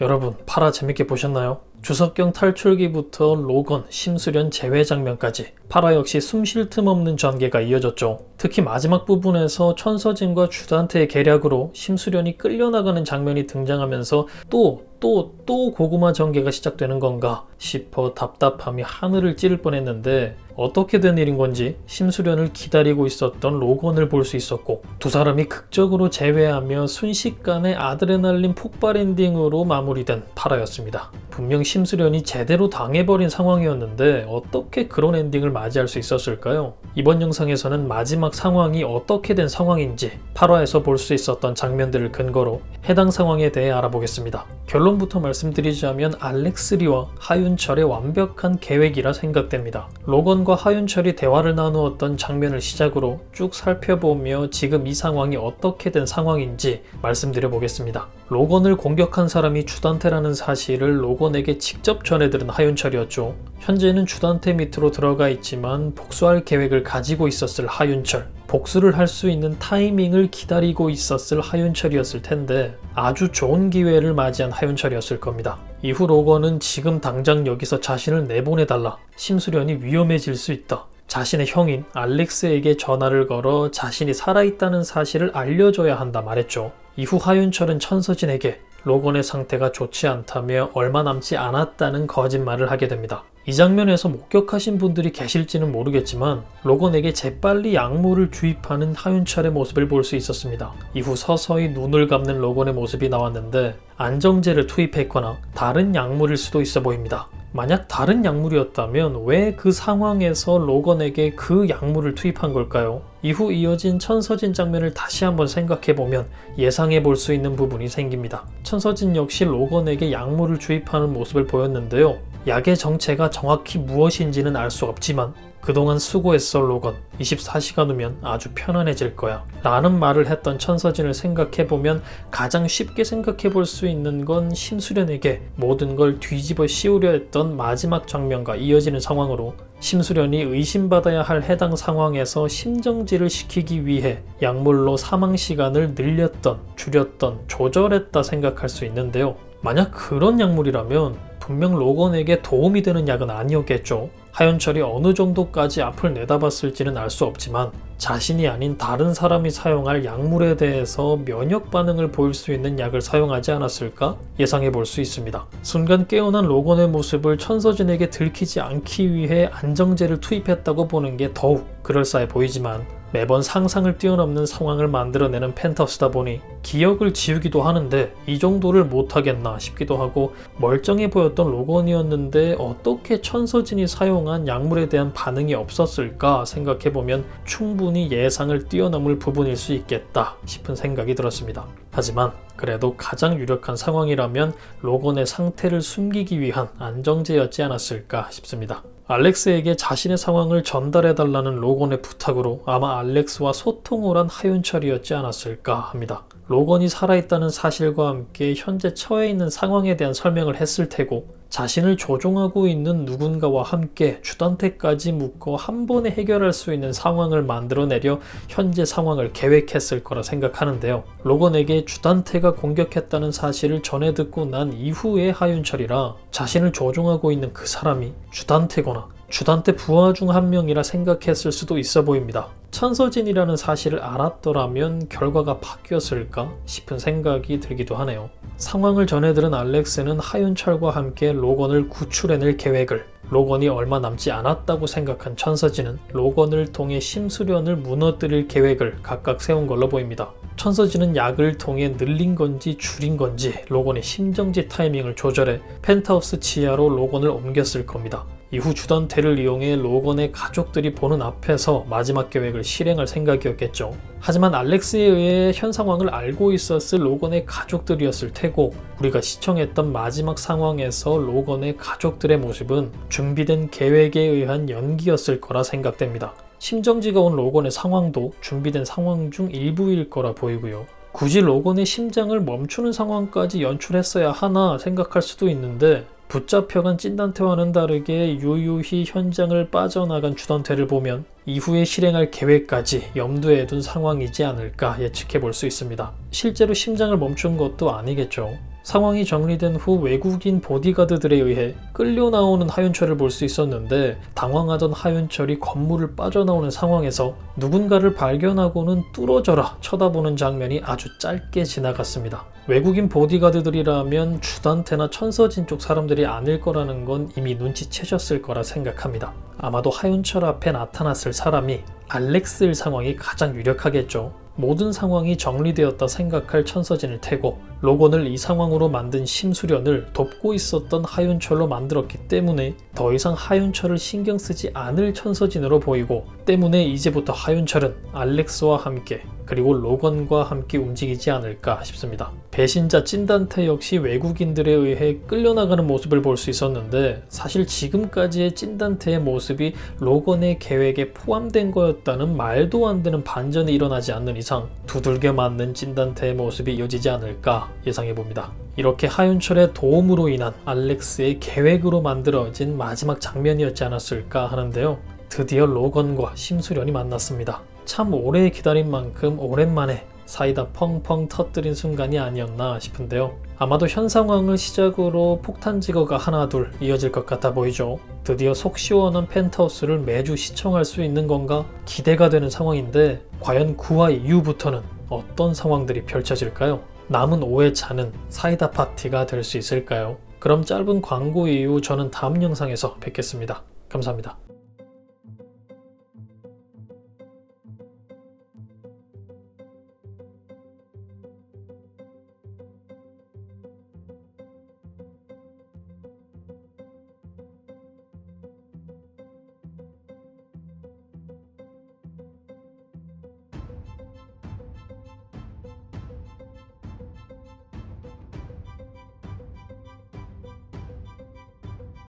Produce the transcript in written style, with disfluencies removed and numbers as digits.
여러분, 파라 재밌게 보셨나요? 주석경 탈출기부터 로건, 심수련 재회 장면까지 파라 역시 숨 쉴 틈 없는 전개가 이어졌죠. 특히 마지막 부분에서 천서진과 주단태의 계략으로 심수련이 끌려나가는 장면이 등장하면서 또 고구마 전개가 시작되는 건가 싶어 답답함이 하늘을 찌를 뻔했는데 어떻게 된 일인 건지 심수련을 기다리고 있었던 로건을 볼 수 있었고 두 사람이 극적으로 재회하며 순식간에 아드레날린 폭발 엔딩으로 마무리된 파라였습니다. 분명 심수련이 제대로 당해버린 상황이었는데 어떻게 그런 엔딩을 맞이할 수 있었을까요? 이번 영상에서는 마지막 상황이 어떻게 된 상황인지 8화에서 볼 수 있었던 장면들을 근거로 해당 상황에 대해 알아보겠습니다. 결론부터 말씀드리자면 알렉스리와 하윤철의 완벽한 계획이라 생각됩니다. 로건과 하윤철이 대화를 나누었던 장면을 시작으로 쭉 살펴보며 지금 이 상황이 어떻게 된 상황인지 말씀드려 보겠습니다. 로건을 공격한 사람이 주단태라는 사실을 로건에게 직접 전해들은 하윤철이었죠. 현재는 주단태 밑으로 들어가 있지만 복수할 계획을 가지고 있었을 하윤철, 복수를 할 수 있는 타이밍을 기다리고 있었을 하윤철이었을 텐데 아주 좋은 기회를 맞이한 하윤철이었을 겁니다. 이후 로건은 지금 당장 여기서 자신을 내보내달라, 심수련이 위험해질 수 있다, 자신의 형인 알렉스에게 전화를 걸어 자신이 살아있다는 사실을 알려줘야 한다 말했죠. 이후 하윤철은 천서진에게 로건의 상태가 좋지 않다며 얼마 남지 않았다는 거짓말을 하게 됩니다. 이 장면에서 목격하신 분들이 계실지는 모르겠지만 로건에게 재빨리 약물을 주입하는 하윤철의 모습을 볼 수 있었습니다. 이후 서서히 눈을 감는 로건의 모습이 나왔는데 안정제를 투입했거나 다른 약물일 수도 있어 보입니다. 만약 다른 약물이었다면 왜 그 상황에서 로건에게 그 약물을 투입한 걸까요? 이후 이어진 천서진 장면을 다시 한번 생각해보면 예상해 볼 수 있는 부분이 생깁니다. 천서진 역시 로건에게 약물을 주입하는 모습을 보였는데요. 약의 정체가 정확히 무엇인지는 알 수 없지만 그동안 수고했어 로건, 24시간 후면 아주 편안해질 거야 라는 말을 했던 천서진을 생각해보면 가장 쉽게 생각해볼 수 있는 건 심수련에게 모든 걸 뒤집어 씌우려 했던 마지막 장면과 이어지는 상황으로 심수련이 의심받아야 할 해당 상황에서 심정지를 시키기 위해 약물로 사망시간을 늘렸던, 줄였던, 조절했다 생각할 수 있는데요. 만약 그런 약물이라면 분명 로건에게 도움이 되는 약은 아니었겠죠. 하윤철이 어느 정도까지 앞을 내다봤을지는 알 수 없지만 자신이 아닌 다른 사람이 사용할 약물에 대해서 면역 반응을 보일 수 있는 약을 사용하지 않았을까 예상해 볼 수 있습니다. 순간 깨어난 로건의 모습을 천서진에게 들키지 않기 위해 안정제를 투입했다고 보는 게 더욱 그럴싸해 보이지만 매번 상상을 뛰어넘는 상황을 만들어내는 펜타우스다 보니 기억을 지우기도 하는데 이 정도를 못하겠나 싶기도 하고 멀쩡해 보였던 로건이었는데 어떻게 천서진이 사용한 약물에 대한 반응이 없었을까 생각해보면 충분히 예상을 뛰어넘을 부분일 수 있겠다 싶은 생각이 들었습니다. 하지만 그래도 가장 유력한 상황이라면 로건의 상태를 숨기기 위한 안정제였지 않았을까 싶습니다. 알렉스에게 자신의 상황을 전달해달라는 로건의 부탁으로 아마 알렉스와 소통을 한 하윤철이었지 않았을까 합니다. 로건이 살아있다는 사실과 함께 현재 처해 있는 상황에 대한 설명을 했을 테고 자신을 조종하고 있는 누군가와 함께 주단태까지 묶어 한 번에 해결할 수 있는 상황을 만들어내려 현재 상황을 계획했을 거라 생각하는데요. 로건에게 주단태가 공격했다는 사실을 전해 듣고 난 이후의 하윤철이라 자신을 조종하고 있는 그 사람이 주단태거나 주단태 부하 중 한 명이라 생각했을 수도 있어 보입니다. 천서진이라는 사실을 알았더라면 결과가 바뀌었을까 싶은 생각이 들기도 하네요. 상황을 전해들은 알렉스는 하윤철과 함께 로건을 구출해낼 계획을, 로건이 얼마 남지 않았다고 생각한 천서진은 로건을 통해 심수련을 무너뜨릴 계획을 각각 세운 걸로 보입니다. 천서진은 약을 통해 늘린 건지 줄인 건지 로건의 심정지 타이밍을 조절해 펜트하우스 지하로 로건을 옮겼을 겁니다. 이후 주단태를 이용해 로건의 가족들이 보는 앞에서 마지막 계획을 실행할 생각이었겠죠. 하지만 알렉스에 의해 현 상황을 알고 있었을 로건의 가족들이었을 테고 우리가 시청했던 마지막 상황에서 로건의 가족들의 모습은 준비된 계획에 의한 연기였을 거라 생각됩니다. 심정지가 온 로건의 상황도 준비된 상황 중 일부일 거라 보이고요. 굳이 로건의 심장을 멈추는 상황까지 연출했어야 하나 생각할 수도 있는데 붙잡혀간 찐단태와는 다르게 유유히 현장을 빠져나간 주단태를 보면 이후에 실행할 계획까지 염두에 둔 상황이지 않을까 예측해 볼 수 있습니다. 실제로 심장을 멈춘 것도 아니겠죠. 상황이 정리된 후 외국인 보디가드들에 의해 끌려 나오는 하윤철을 볼 수 있었는데 당황하던 하윤철이 건물을 빠져나오는 상황에서 누군가를 발견하고는 뚫어져라 쳐다보는 장면이 아주 짧게 지나갔습니다. 외국인 보디가드들이라면 주단태나 천서진 쪽 사람들이 아닐 거라는 건 이미 눈치채셨을 거라 생각합니다. 아마도 하윤철 앞에 나타났을 사람이 알렉스일 상황이 가장 유력하겠죠. 모든 상황이 정리되었다 생각할 천서진을 태고 로건을 이 상황으로 만든 심수련을 돕고 있었던 하윤철로 만들었기 때문에 더 이상 하윤철을 신경 쓰지 않을 천서진으로 보이고, 때문에 이제부터 하윤철은 알렉스와 함께 그리고 로건과 함께 움직이지 않을까 싶습니다. 배신자 찐단태 역시 외국인들에 의해 끌려나가는 모습을 볼 수 있었는데 사실 지금까지의 찐단태의 모습이 로건의 계획에 포함된 거였다는 말도 안 되는 반전이 일어나지 않는 이상 두들겨 맞는 찐단태의 모습이 이어지지 않을까 예상해봅니다. 이렇게 하윤철의 도움으로 인한 알렉스의 계획으로 만들어진 마지막 장면이었지 않았을까 하는데요. 드디어 로건과 심수련이 만났습니다. 참 오래 기다린 만큼 오랜만에 사이다 펑펑 터뜨린 순간이 아니었나 싶은데요. 아마도 현 상황을 시작으로 폭탄 지거가 하나 둘 이어질 것 같아 보이죠. 드디어 속 시원한 펜트하우스를 매주 시청할 수 있는 건가 기대가 되는 상황인데, 과연 9화 이후부터는 어떤 상황들이 펼쳐질까요? 남은 5회차는 사이다 파티가 될 수 있을까요? 그럼 짧은 광고 이후 저는 다음 영상에서 뵙겠습니다. 감사합니다.